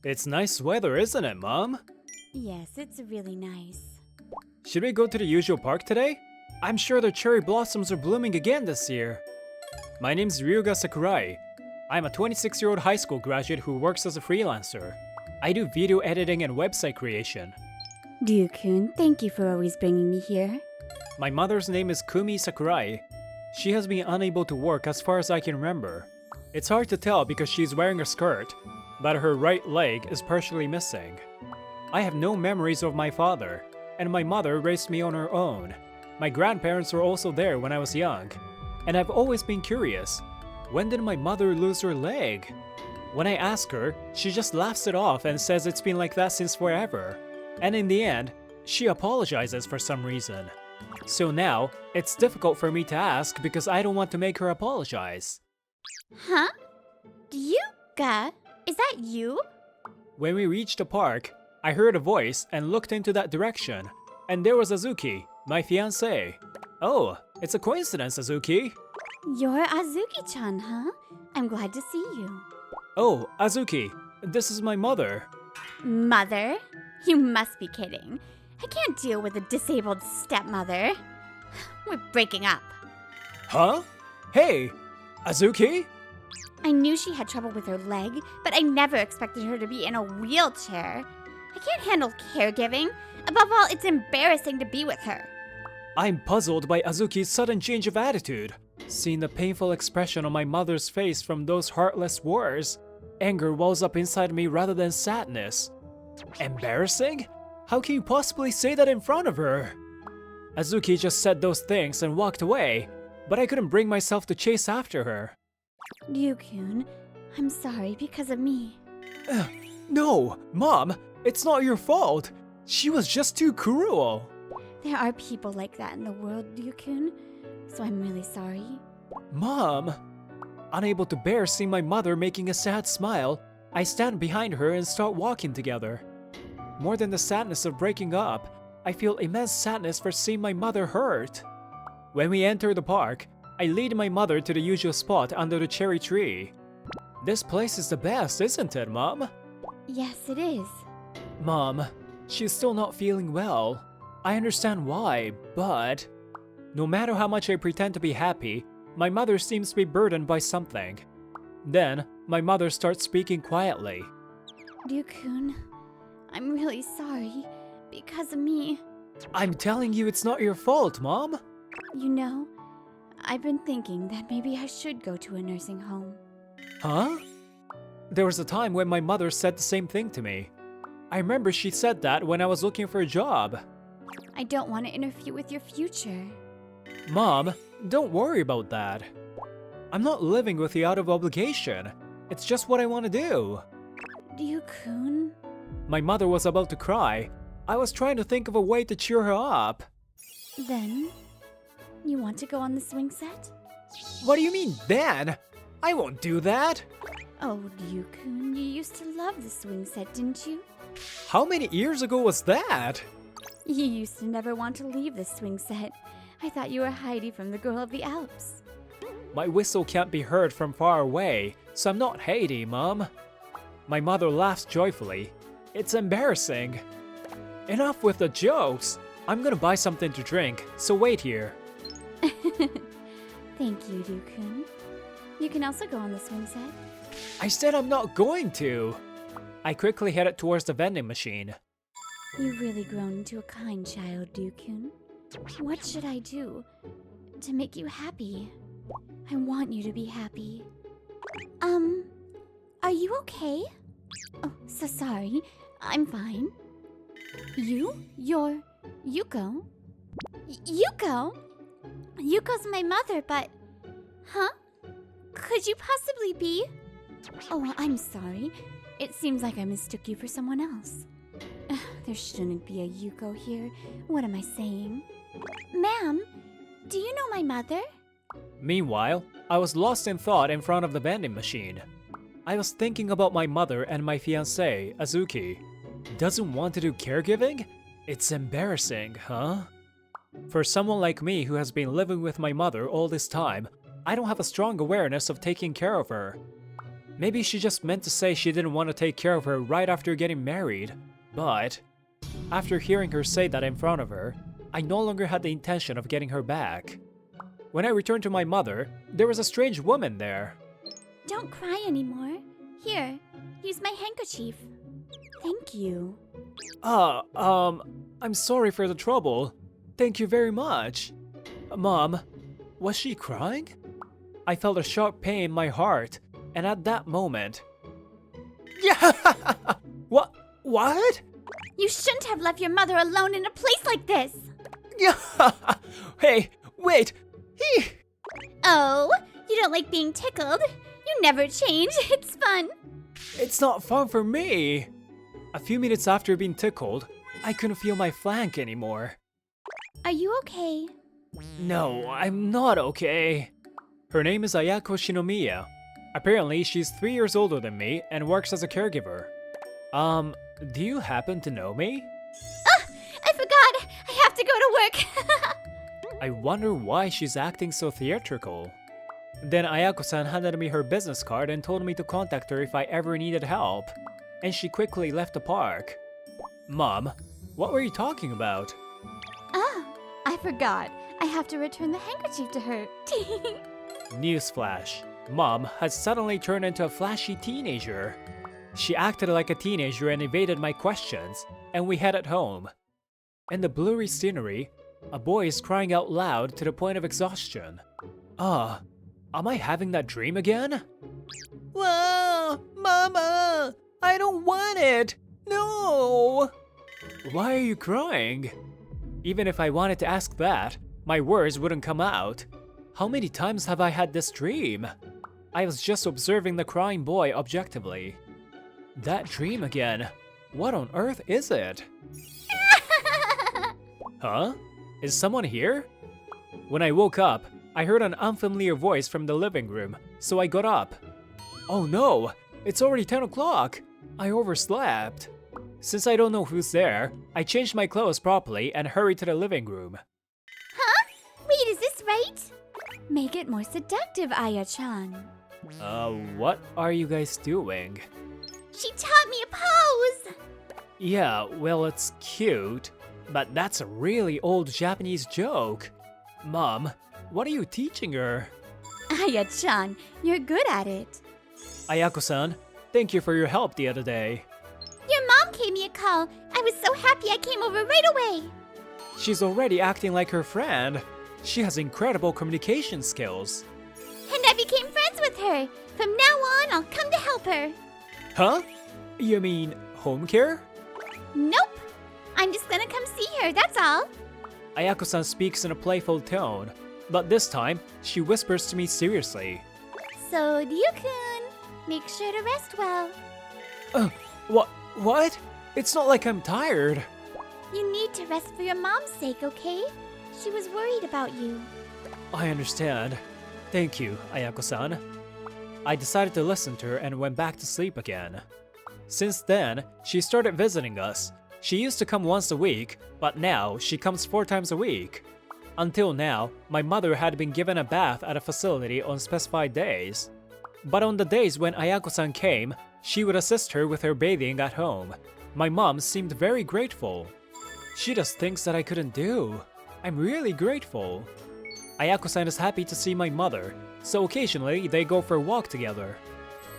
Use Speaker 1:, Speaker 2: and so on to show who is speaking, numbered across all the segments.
Speaker 1: It's nice weather, isn't it, Mom?
Speaker 2: Yes, it's really nice.
Speaker 1: Should we go to the usual park today? I'm sure the cherry blossoms are blooming again this year. My name's Ryuga Sakurai. I'm a 26-year-old high school graduate who works as a freelancer. I do video editing and website creation.
Speaker 2: Ryukun, thank you for always bringing me here.
Speaker 1: My mother's name is Kumi Sakurai. She has been unable to work as far as I can remember. It's hard to tell because she's wearing a skirt, but her right leg is partially missing. I have no memories of my father, and my mother raised me on her own. My grandparents were also there when I was young, and I've always been curious. When did my mother lose her leg? When I ask her, she just laughs it off and says it's been like that since forever. And in the end, she apologizes for some reason. So now, it's difficult for me to ask because I don't want to make her apologize.
Speaker 2: Huh? Ryuga? Is that you?
Speaker 1: When we reached the park, I heard a voice and looked into that direction, and there was Azuki, my fiancé. Oh, it's a coincidence, Azuki.
Speaker 2: You're Azuki-chan, huh? I'm glad to see you.
Speaker 1: Oh, Azuki, this is my mother.
Speaker 2: Mother? You must be kidding. I can't deal with a disabled stepmother. We're breaking up.
Speaker 1: Huh? Hey, Azuki?
Speaker 2: I knew she had trouble with her leg, but I never expected her to be in a wheelchair. I can't handle caregiving. Above all, it's embarrassing to be with her.
Speaker 1: I'm puzzled by Azuki's sudden change of attitude. Seeing the painful expression on my mother's face from those heartless words, anger wells up inside me rather than sadness. Embarrassing? How can you possibly say that in front of her? Azuki just said those things and walked away, but I couldn't bring myself to chase after her.
Speaker 2: Ryukun, I'm sorry because of me.
Speaker 1: No, Mom, it's not your fault. She was just too cruel.
Speaker 2: There are people like that in the world, Ryukun, so I'm really sorry.
Speaker 1: Mom! Unable to bear seeing my mother making a sad smile, I stand behind her and start walking together. More than the sadness of breaking up, I feel immense sadness for seeing my mother hurt. When we enter the park, I lead my mother to the usual spot under the cherry tree. This place is the best, isn't it, Mom?
Speaker 2: Yes, it is.
Speaker 1: Mom, she's still not feeling well. I understand why, but no matter how much I pretend to be happy, my mother seems to be burdened by something. Then, my mother starts speaking quietly.
Speaker 2: Ryukun, I'm really sorry because of me.
Speaker 1: I'm telling you it's not your fault, Mom.
Speaker 2: You know, I've been thinking that maybe I should go to a nursing home.
Speaker 1: Huh? There was a time when my mother said the same thing to me. I remember she said that when I was looking for a job.
Speaker 2: I don't want to interfere with your future.
Speaker 1: Mom, don't worry about that. I'm not living with you out of obligation. It's just what I want to do.
Speaker 2: Ryukun?
Speaker 1: My mother was about to cry. I was trying to think of a way to cheer her up.
Speaker 2: Then, you want to go on the swing set?
Speaker 1: What do you mean, then? I won't do that.
Speaker 2: Oh, Ryukun, you used to love the swing set, didn't you?
Speaker 1: How many years ago was that?
Speaker 2: You used to never want to leave the swing set. I thought you were Heidi from The Girl of the Alps.
Speaker 1: My whistle can't be heard from far away, so I'm not Heidi, Mom. My mother laughs joyfully. It's embarrassing. Enough with the jokes. I'm gonna buy something to drink, so wait here.
Speaker 2: Thank you, Ryukun. You can also go on the swing set.
Speaker 1: I said I'm not going to. I quickly headed towards the vending machine.
Speaker 2: You've really grown into a kind child, Ryukun. What should I do to make you happy? I want you to be happy. Are you okay? Oh, so sorry. I'm fine. You're Yuko? Yuko? Yuko's my mother, but... Huh? Could you possibly be... Oh, I'm sorry. It seems like I mistook you for someone else. There shouldn't be a Yuko here. What am I saying? Ma'am, do you know my mother?
Speaker 1: Meanwhile, I was lost in thought in front of the vending machine. I was thinking about my mother and my fiancé, Azuki. Doesn't want to do caregiving? It's embarrassing, huh? For someone like me who has been living with my mother all this time, I don't have a strong awareness of taking care of her. Maybe she just meant to say she didn't want to take care of her right after getting married. But after hearing her say that in front of her, I no longer had the intention of getting her back. When I returned to my mother, there was a strange woman there.
Speaker 2: Don't cry anymore. Here, use my handkerchief. Thank you.
Speaker 1: I'm sorry for the trouble. Thank you very much. Mom, was she crying? I felt a sharp pain in my heart, and at that moment... Yeah! What?
Speaker 2: You shouldn't have left your mother alone in a place like this.
Speaker 1: Yeah! Hey, wait!
Speaker 2: Oh, you don't like being tickled? You never change. It's fun.
Speaker 1: It's not fun for me. A few minutes after being tickled, I couldn't feel my flank anymore.
Speaker 2: Are you okay?
Speaker 1: No, I'm not okay. Her name is Ayako Shinomiya. Apparently, she's 3 years older than me and works as a caregiver. Do you happen to know me?
Speaker 2: I forgot. I have to go to work.
Speaker 1: I wonder why she's acting so theatrical. Then Ayako-san handed me her business card and told me to contact her if I ever needed help. And she quickly left the park. Mom, what were you talking about?
Speaker 2: I forgot. I have to return the handkerchief to her.
Speaker 1: Newsflash. Mom had suddenly turned into a flashy teenager. She acted like a teenager and evaded my questions, and we headed home. In the blurry scenery, a boy is crying out loud to the point of exhaustion. Am I having that dream again? Whoa, Mama! I don't want it! No! Why are you crying? Even if I wanted to ask that, my words wouldn't come out. How many times have I had this dream? I was just observing the crying boy objectively. That dream again. What on earth is it? Huh? Is someone here? When I woke up, I heard an unfamiliar voice from the living room, so I got up. Oh no! It's already 10 o'clock! I overslept. Since I don't know who's there, I changed my clothes properly and hurried to the living room.
Speaker 2: Huh? Wait, is this right? Make it more seductive, Aya-chan.
Speaker 1: What are you guys doing?
Speaker 2: She taught me a pose!
Speaker 1: Yeah, well, it's cute, but that's a really old Japanese joke. Mom, what are you teaching her?
Speaker 2: Aya-chan, you're good at it.
Speaker 1: Ayako-san, thank you for your help the other day.
Speaker 2: Your mom gave me a call. I was so happy I came over right away.
Speaker 1: She's already acting like her friend. She has incredible communication skills.
Speaker 2: And I became friends with her. From now on, I'll come to help her.
Speaker 1: Huh? You mean home care?
Speaker 2: Nope. I'm just gonna come see her, that's all.
Speaker 1: Ayako-san speaks in a playful tone, but this time, she whispers to me seriously.
Speaker 2: So, Ryukun, make sure to rest well.
Speaker 1: What? It's not like I'm tired.
Speaker 2: You need to rest for your mom's sake, okay? She was worried about you.
Speaker 1: I understand. Thank you, Ayako-san. I decided to listen to her and went back to sleep again. Since then, she started visiting us. She used to come once a week, but now she comes 4 times a week. Until now, my mother had been given a bath at a facility on specified days. But on the days when Ayako-san came, she would assist her with her bathing at home. My mom seemed very grateful. She does things that I couldn't do. I'm really grateful. Ayako-san is happy to see my mother, so occasionally they go for a walk together.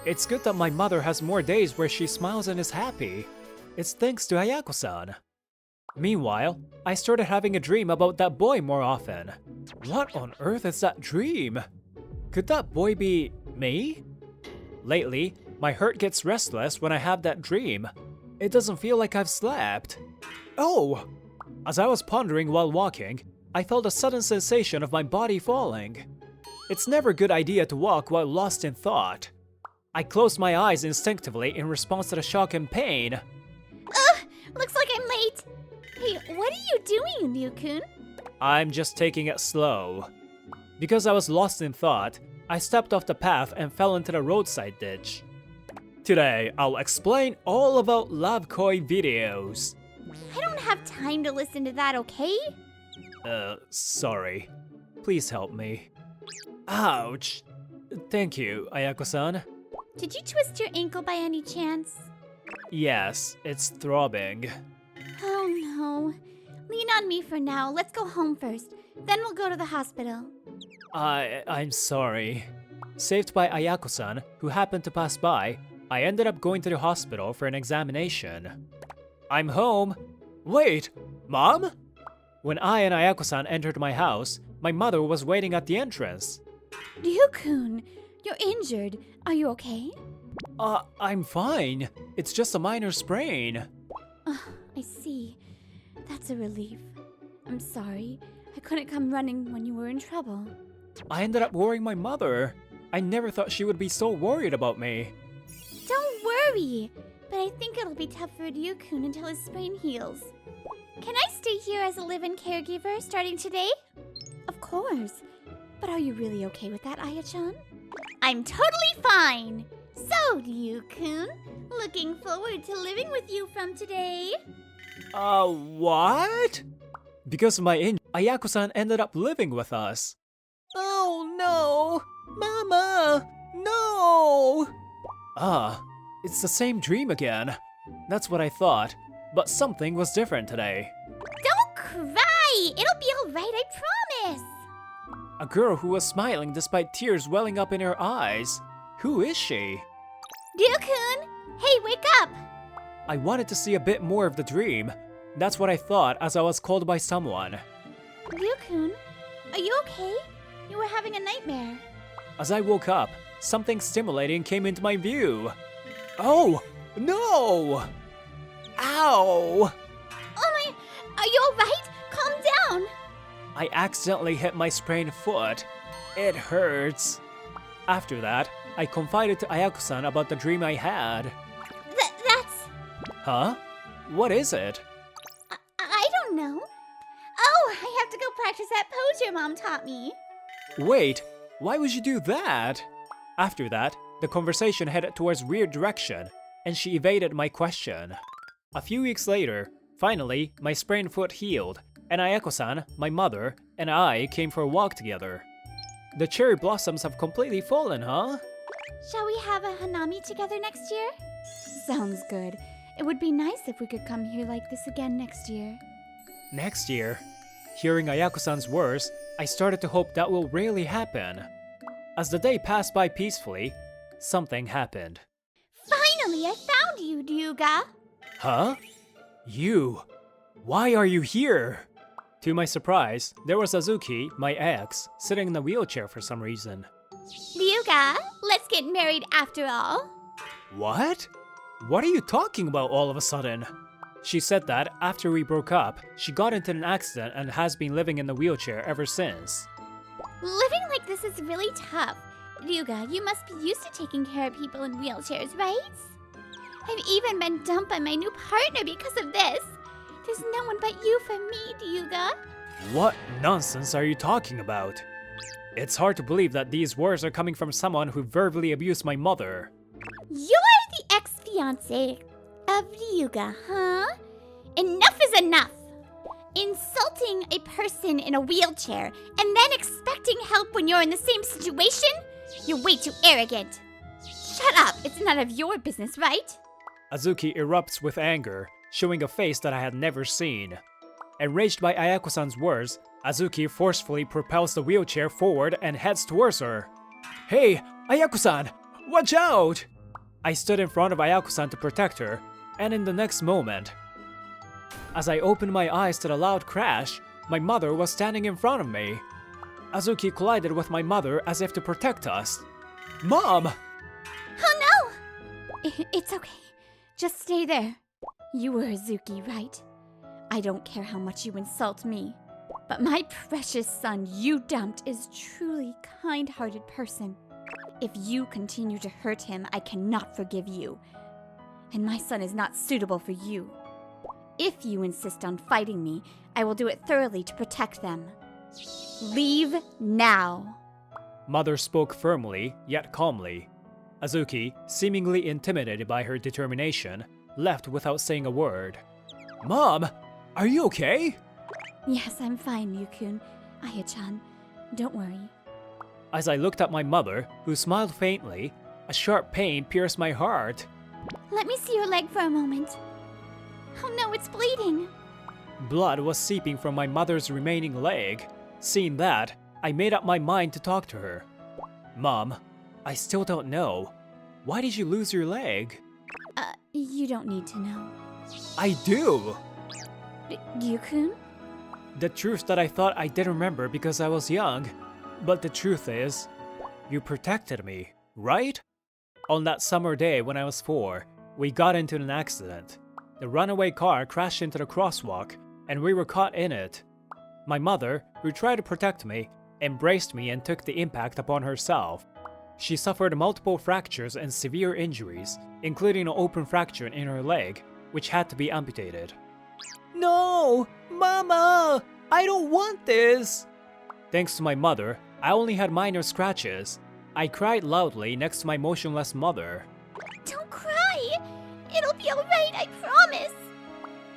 Speaker 1: It's good that my mother has more days where she smiles and is happy. It's thanks to Ayako-san. Meanwhile, I started having a dream about that boy more often. What on earth is that dream? Could that boy be me? Lately, my heart gets restless when I have that dream. It doesn't feel like I've slept. Oh! As I was pondering while walking, I felt a sudden sensation of my body falling. It's never a good idea to walk while lost in thought. I closed my eyes instinctively in response to the shock and pain.
Speaker 2: Ugh! Looks like I'm late. Hey, what are you doing, Ryukun?
Speaker 1: I'm just taking it slow. Because I was lost in thought, I stepped off the path and fell into the roadside ditch. Today, I'll explain all about love koi videos.
Speaker 2: I don't have time to listen to that, okay?
Speaker 1: Sorry. Please help me. Ouch. Thank you, Ayako-san.
Speaker 2: Did you twist your ankle by any chance?
Speaker 1: Yes, it's throbbing.
Speaker 2: Oh no. Lean on me for now. Let's go home first. Then we'll go to the hospital.
Speaker 1: I'm sorry. Saved by Ayako-san, who happened to pass by, I ended up going to the hospital for an examination. I'm home. Wait, Mom? When I and Ayako-san entered my house, my mother was waiting at the entrance.
Speaker 2: Ryu-kun, you're injured. Are you okay?
Speaker 1: I'm fine. It's just a minor sprain.
Speaker 2: I see. That's a relief. I'm sorry. I couldn't come running when you were in trouble.
Speaker 1: I ended up worrying my mother. I never thought she would be so worried about me.
Speaker 2: Don't worry. But I think it'll be tough for Ryu-kun until his sprain heals. Can I stay here as a live-in caregiver starting today? Of course. But are you really okay with that, Aya-chan? I'm totally fine. So, Ryu-kun, looking forward to living with you from today.
Speaker 1: What? Because of my injury, Ayako-san ended up living with us. Oh no! Mama! No! It's the same dream again. That's what I thought, but something was different today.
Speaker 2: Don't cry! It'll be alright, I promise!
Speaker 1: A girl who was smiling despite tears welling up in her eyes. Who is she?
Speaker 2: Ryu-kun! Hey, wake up!
Speaker 1: I wanted to see a bit more of the dream. That's what I thought as I was called by someone.
Speaker 2: Ryu-kun, are you okay? You were having a nightmare.
Speaker 1: As I woke up, something stimulating came into my view. Oh, no! Ow!
Speaker 2: Oh my, are you alright? Calm down!
Speaker 1: I accidentally hit my sprained foot. It hurts. After that, I confided to Ayako-san about the dream I had.
Speaker 2: That's...
Speaker 1: Huh? What is it?
Speaker 2: I don't know. Oh, I have to go practice that pose your mom taught me.
Speaker 1: Wait, why would you do that? After that, the conversation headed towards weird direction, and she evaded my question. A few weeks later, finally, my sprained foot healed, and Ayako-san, my mother, and I came for a walk together. The cherry blossoms have completely fallen, huh?
Speaker 2: Shall we have a hanami together next year? Sounds good. It would be nice if we could come here like this again next year.
Speaker 1: Next year? Hearing Ayako-san's words, I started to hope that will really happen. As the day passed by peacefully, something happened.
Speaker 2: Finally, I found you, Ryuga!
Speaker 1: Huh? You? Why are you here? To my surprise, there was Azuki, my ex, sitting in a wheelchair for some reason.
Speaker 2: Ryuga, let's get married after all.
Speaker 1: What? What are you talking about all of a sudden? She said that after we broke up, she got into an accident and has been living in the wheelchair ever since.
Speaker 2: Living like this is really tough. Ryuga, you must be used to taking care of people in wheelchairs, right? I've even been dumped by my new partner because of this. There's no one but you for me, Ryuga.
Speaker 1: What nonsense are you talking about? It's hard to believe that these words are coming from someone who verbally abused my mother.
Speaker 2: You're the ex-fiancé of Ryuga, huh? Enough is enough! Insulting a person in a wheelchair and then expecting help when you're in the same situation? You're way too arrogant. Shut up, it's none of your business, right?
Speaker 1: Azuki erupts with anger, showing a face that I had never seen. Enraged by Ayako-san's words, Azuki forcefully propels the wheelchair forward and heads towards her. Hey, Ayako-san! Watch out! I stood in front of Ayako-san to protect her, and in the next moment, as I opened my eyes to the loud crash, my mother was standing in front of me. Azuki collided with my mother as if to protect us. Mom!
Speaker 2: Oh no! It's okay. Just stay there. You were Azuki, right? I don't care how much you insult me, but my precious son you dumped is truly kind-hearted person. If you continue to hurt him, I cannot forgive you. And my son is not suitable for you. If you insist on fighting me, I will do it thoroughly to protect them. Leave now.
Speaker 1: Mother spoke firmly, yet calmly. Azuki, seemingly intimidated by her determination, left without saying a word. Mom, are you okay?
Speaker 2: Yes, I'm fine, Ryukun. Aya-chan, don't worry.
Speaker 1: As I looked at my mother, who smiled faintly, A sharp pain pierced my heart.
Speaker 2: Let me see your leg for a moment. Oh no, it's bleeding.
Speaker 1: Blood was seeping from my mother's remaining leg. Seeing that, I made up my mind to talk to her. Mom, I still don't know. Why did you lose your leg?
Speaker 2: You don't need to know.
Speaker 1: I do!
Speaker 2: Ryukun?
Speaker 1: The truth that I thought I didn't remember because I was young. But the truth is, you protected me, right? On that summer day when I was 4, we got into an accident. The runaway car crashed into the crosswalk, and we were caught in it. My mother, who tried to protect me, embraced me and took the impact upon herself. She suffered multiple fractures and severe injuries, including an open fracture in her leg, which had to be amputated. No! Mama! I don't want this! Thanks to my mother, I only had minor scratches. I cried loudly next to my motionless mother.
Speaker 2: Don't cry! It'll be alright, I promise!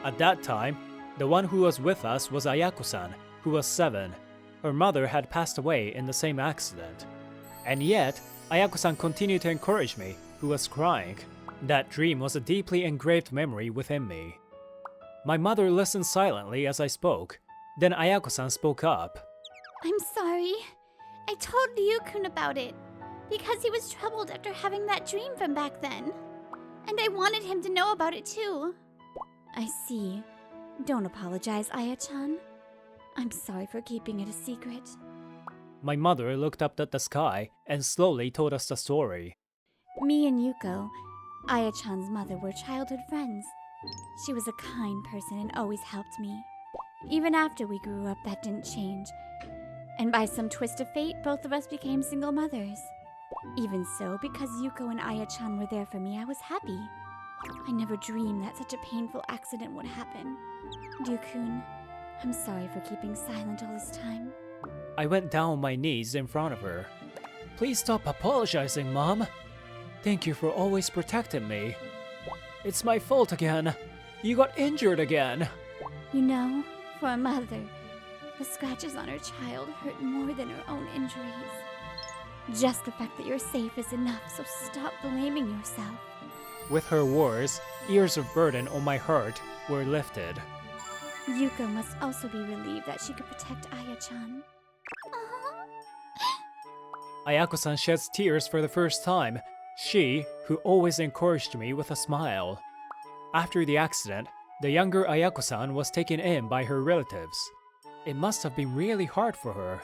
Speaker 1: At that time, the one who was with us was Ayako-san, who was 7. Her mother had passed away in the same accident. And yet, Ayako-san continued to encourage me, who was crying. That dream was a deeply engraved memory within me. My mother listened silently as I spoke. Then Ayako-san spoke up.
Speaker 2: I'm sorry. I told Ryukun about it, because he was troubled after having that dream from back then. And I wanted him to know about it too. I see. Don't apologize, Aya-chan. I'm sorry for keeping it a secret.
Speaker 1: My mother looked up at the sky and slowly told us the story.
Speaker 2: Me and Yuko, Aya-chan's mother, were childhood friends. She was a kind person and always helped me. Even after we grew up, that didn't change. And by some twist of fate, both of us became single mothers. Even so, because Yuko and Aya-chan were there for me, I was happy. I never dreamed that such a painful accident would happen. Ryukun, I'm sorry for keeping silent all this time.
Speaker 1: I went down on my knees in front of her. Please stop apologizing, Mom. Thank you for always protecting me. It's my fault again. You got injured again.
Speaker 2: You know, for a mother, the scratches on her child hurt more than her own injuries. Just the fact that you're safe is enough, so stop blaming yourself.
Speaker 1: With her words, years of burden on my heart were lifted.
Speaker 2: Yuko must also be relieved that she could protect Aya-chan.
Speaker 1: Ayako-san sheds tears for the first time. She, who always encouraged me with a smile. After the accident, the younger Ayako-san was taken in by her relatives. It must have been really hard for her.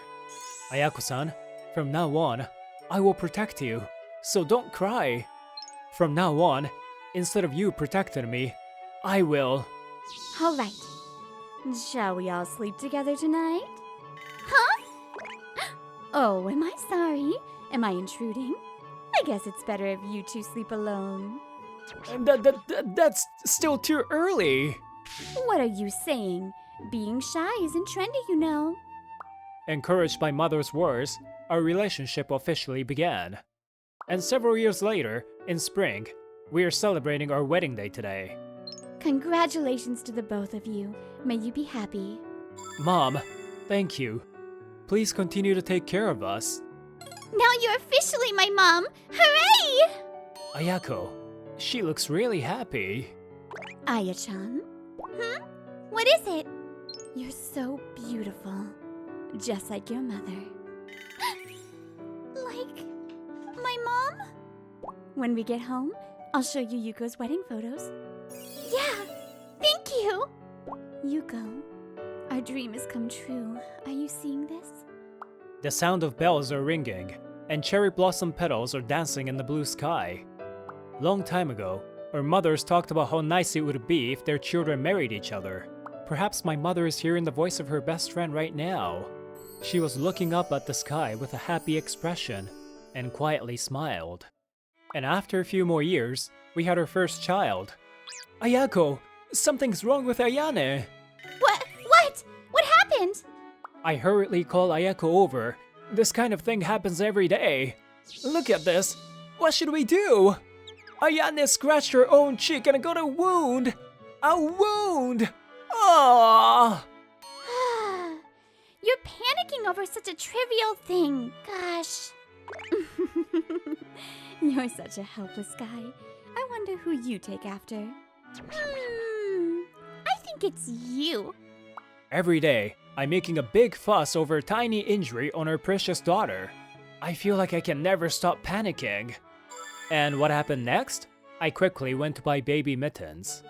Speaker 1: Ayako-san, from now on, I will protect you, so don't cry. From now on, instead of you protecting me, I will.
Speaker 2: All right. Shall we all sleep together tonight? Huh? Oh, am I sorry? Am I intruding? I guess it's better if you two sleep alone.
Speaker 1: That's still too early.
Speaker 2: What are you saying? Being shy isn't trendy, you know.
Speaker 1: Encouraged by mother's words, our relationship officially began. And several years later, in spring, we are celebrating our wedding day today.
Speaker 2: Congratulations to the both of you. May you be happy.
Speaker 1: Mom, thank you. Please continue to take care of us.
Speaker 2: Now you're officially my mom! Hooray!
Speaker 1: Ayako, she looks really happy.
Speaker 2: Aya-chan? What is it? You're so beautiful. Just like your mother. Like my mom? When we get home, I'll show you Yuko's wedding photos. Yeah! Thank you! Yuko, our dream has come true. Are you seeing this?
Speaker 1: The sound of bells are ringing, and cherry blossom petals are dancing in the blue sky. Long time ago, our mothers talked about how nice it would be if their children married each other. Perhaps my mother is hearing the voice of her best friend right now. She was looking up at the sky with a happy expression, and quietly smiled. And after a few more years, we had our first child. Ayako, something's wrong with Ayane.
Speaker 2: What? What happened?
Speaker 1: I hurriedly called Ayako over. This kind of thing happens every day. Look at this. What should we do? Ayane scratched her own cheek and got a wound. A wound! Ah!
Speaker 2: You're panicking over such a trivial thing. Gosh. You're such a helpless guy. I wonder who you take after. I think it's you.
Speaker 1: Every day, I'm making a big fuss over a tiny injury on our precious daughter. I feel like I can never stop panicking. And what happened next? I quickly went to buy baby mittens.